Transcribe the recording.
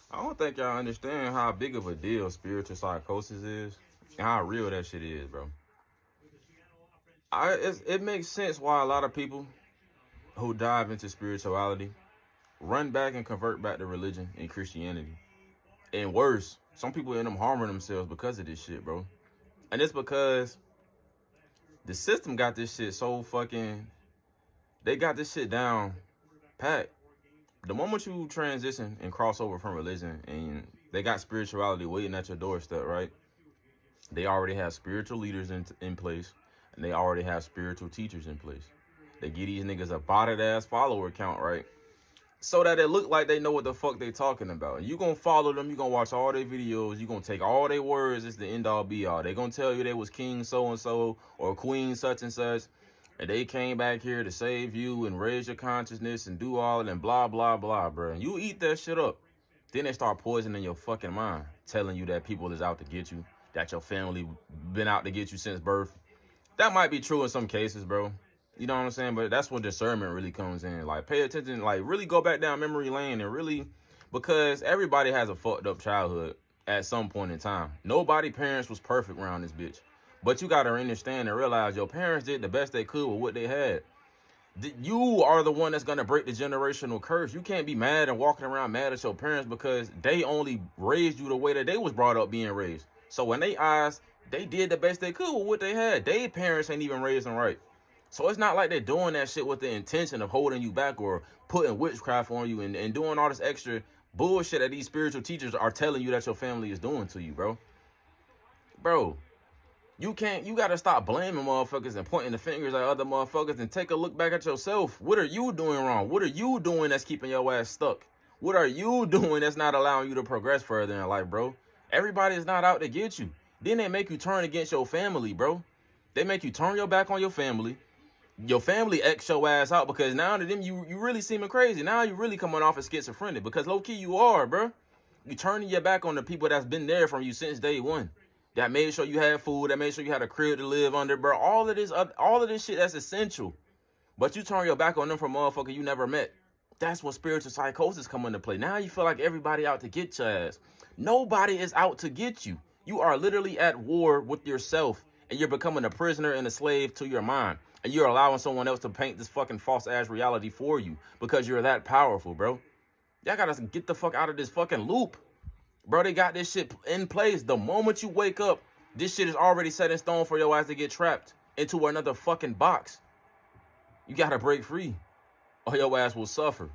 I don't think y'all understand how big of a deal spiritual psychosis is and how real that shit is, bro. It makes sense why a lot of people who dive into spirituality run back and convert back to religion and Christianity. And worse, some people end up harming themselves because of this shit, bro. And it's because the system got this shit so fucking... They got this shit down pat. The moment you transition and cross over from religion and they got spirituality waiting at your doorstep, right? They already have spiritual leaders in place, and they already have spiritual teachers in place. They give these niggas a botted ass follower count, right? So that it look like they know what the fuck they talking about. And you gonna follow them, you gonna watch all their videos, you gonna take all their words as the end all be all. They gonna tell you they was king so and so or queen such and such, and they came back here to save you and raise your consciousness and do all and blah blah blah, bro. And you eat that shit up. Then they start poisoning your fucking mind, telling you that people is out to get you, that your family been out to get you since birth. That might be true in some cases, bro. You know what I'm saying? But that's when discernment really comes in. Like, pay attention, like, really go back down memory lane and really, because everybody has a fucked up childhood at some point in time. Nobody parents was perfect around this bitch. But you got to understand and realize your parents did the best they could with what they had. You are the one that's going to break the generational curse. You can't be mad and walking around mad at your parents because they only raised you the way that they was brought up being raised. So in their eyes, they did the best they could with what they had. Their parents ain't even raised them right. So it's not like they're doing that shit with the intention of holding you back or putting witchcraft on you and doing all this extra bullshit that these spiritual teachers are telling you that your family is doing to you, bro. Bro, you got to stop blaming motherfuckers and pointing the fingers at other motherfuckers and take a look back at yourself. What are you doing wrong? What are you doing that's keeping your ass stuck? What are you doing that's not allowing you to progress further in life, bro? Everybody is not out to get you. Then they make you turn against your family, bro. They make you turn your back on your family. Your family X your ass out because now to them you really seeming crazy. Now you really coming off as schizophrenic because low key you are, bro. You turning your back on the people that's been there from you since day one. That made sure you had food. That made sure you had a crib to live under, bro. All of this shit that's essential. But you turn your back on them for motherfucker you never met. That's what spiritual psychosis come into play. Now you feel like everybody out to get your ass. Nobody is out to get you. You are literally at war with yourself. And you're becoming a prisoner and a slave to your mind. And you're allowing someone else to paint this fucking false ass reality for you because you're that powerful, bro. Y'all gotta get the fuck out of this fucking loop. Bro, they got this shit in place. The moment you wake up, this shit is already set in stone for your ass to get trapped into another fucking box. You gotta break free or your ass will suffer.